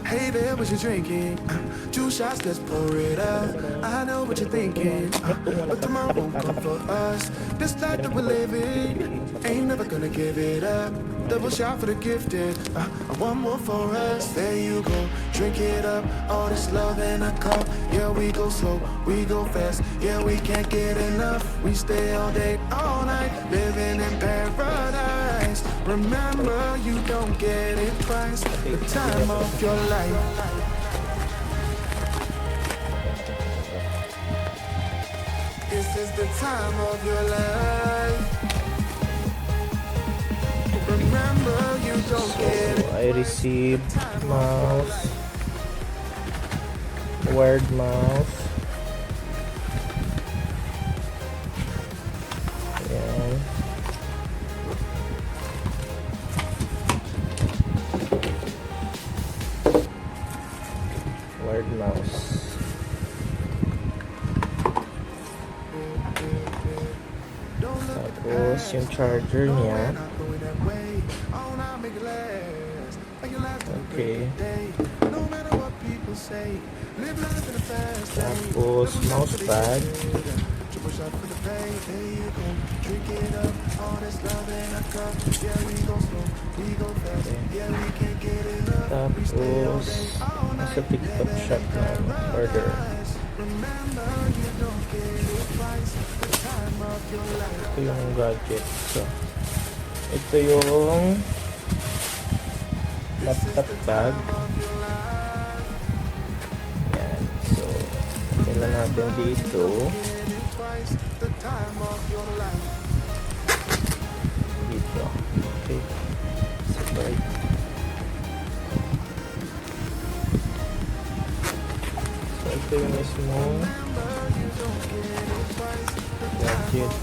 Hey there, what you drinking? Two shots, let's pour it up. I know what you're thinking, but tomorrow won't come for us. This life that we're living, ain't never gonna give it up. Double shot for the gifted, one more for us. There you go, drink it up. All this love in a cup. Yeah, we go slow, we go fast. Yeah, we can't get enough. We stay all day, all night, living in paradise. Remember, you don't get it twice. The time of your life. This is the time of your life. Remember, you don't get it. I received mouse, wired mouse. Ayan. Wired mouse. Tapos yung charger niya. Okay. Tapos mousepad. Tapos nasa TikTok shop na order. Ito yung gadget. So, ito yung laptop bag. Yan. So, kailan natin dito. Dito. Okay. Separate. So, ito yung mismo gadget.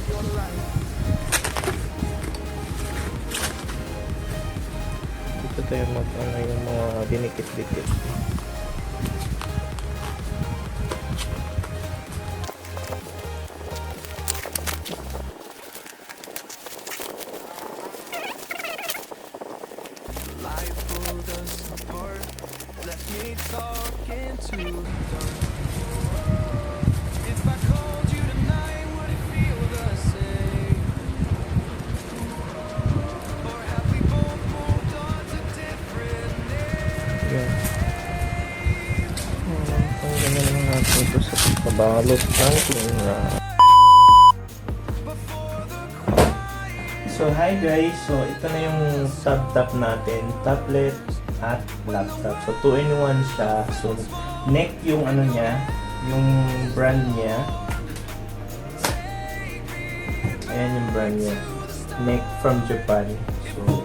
Dito tayo mag-ano yung mga dinikit-dikit. Life pulled us apart, left me talking to the dark. If I called you tonight, would it feel the same? Or have we both moved on to different names? Yan. Tanggalin lang natin ito sa pagkabalot ng camera. So, hi guys! So, ito na yung tab natin. Tablet at laptop. So, 2-in-1 siya. So, neck yung ano niya, yung brand niya. Ayan yung brand niya. Neck from Japan. So,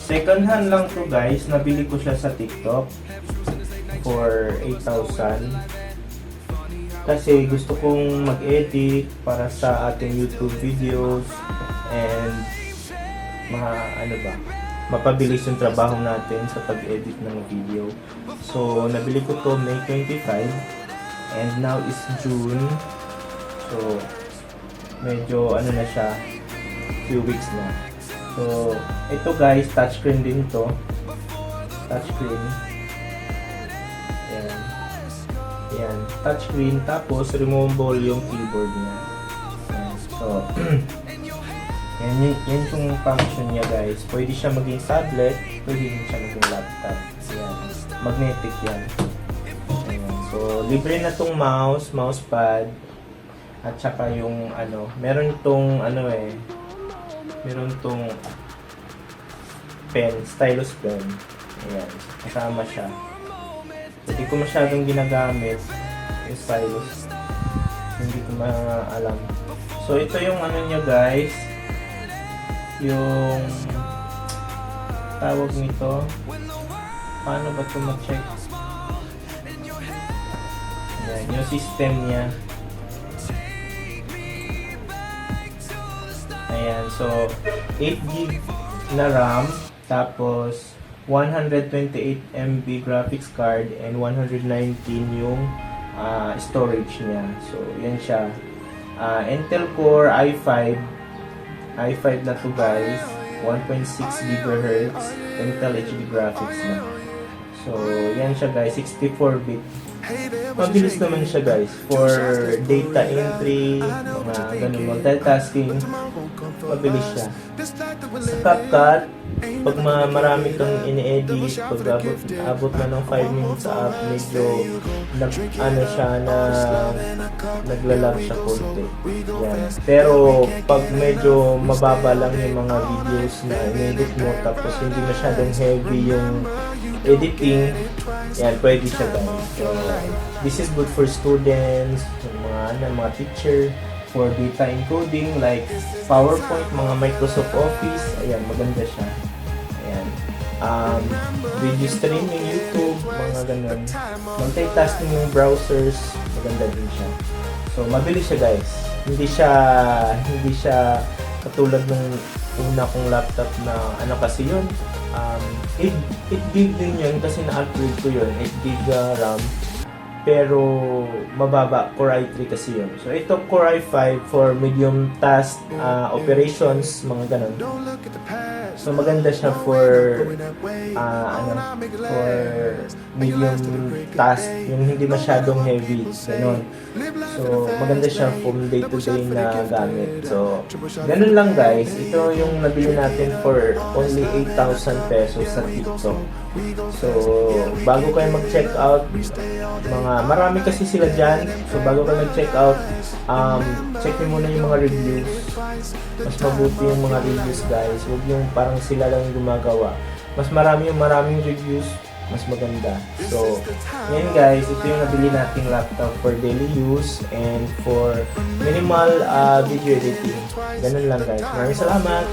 second hand lang to guys. Nabili ko siya sa TikTok for 8,000. Kasi gusto kong mag-edit para sa ating YouTube videos and mapabilis yung trabaho natin sa pag-edit ng video. So, nabili ko to May 25 and now is June. So, medyo na siya, few weeks na. So, ito guys, touchscreen din to. Touchscreen. Ayan. Ayan, touchscreen, tapos removable yung keyboard niya. Ayan. So, yan yung function niya guys. Pwede siya maging tablet, pwede din siya maging laptop. Ayan. Magnetic yan. Ayan. So, libre na tong mousepad, at saka yung meron tong meron tong pen, stylus pen. Ayan. Kasama siya. Hindi ko masyadong ginagamit yung stylus. Hindi ko alam. So, ito yung niya guys. Yung tawag nito. Paano ba ito mag-check? Ayan, yung system niya. Ayan, so 8GB na RAM, tapos 128 MB graphics card and 119 yung storage niya. So, yan siya. Intel Core i5 na to guys, 1.6 GHz, Intel HD graphics na. So, So, yan siya guys, 64-bit. Mabilis naman siya guys for data entry, mga ganun, multitasking, mabilis siya. Sa CapCut, pag marami kang ini-edit, pag abot na ng 5 minutes up, medyo naglalag siya konti. Yan. Pero pag medyo mababa lang yung mga videos na in-edit mo, tapos hindi masyadong heavy yung editing, yan, pwede siya guys. So, this is good for students, mga teacher, for data encoding like PowerPoint, mga Microsoft Office, ayan, maganda siya. Ayan. Video streaming, YouTube, mga ganun. Multitasking yung browsers, maganda din siya. So, mabilis siya guys. Hindi siya katulad ng una kong laptop na ano kasi yun. 8 gig din yun kasi na-upgrade ko yun, 8 gig RAM. Pero mababa, Core i3 kasi yun. So ito Core i5 for medium task operations, mga ganun. So maganda siya for medium task, yung hindi masyadong heavy, ganun. So maganda siya from day to day na gamit. So ganun lang guys, ito yung nabili natin for only 8,000 pesos sa TikTok. So bago kayo mag-check out, marami kasi sila dyan. So bago kayo mag-check out, check nyo muna yung mga reviews. Mas mabuti yung mga reviews guys. Huwag yung parang sila lang yung gumagawa. Mas maraming reviews, mas maganda. So, ngayon guys, ito yung nabili nating laptop for daily use and for minimal video editing. Ganun lang guys. Maraming salamat!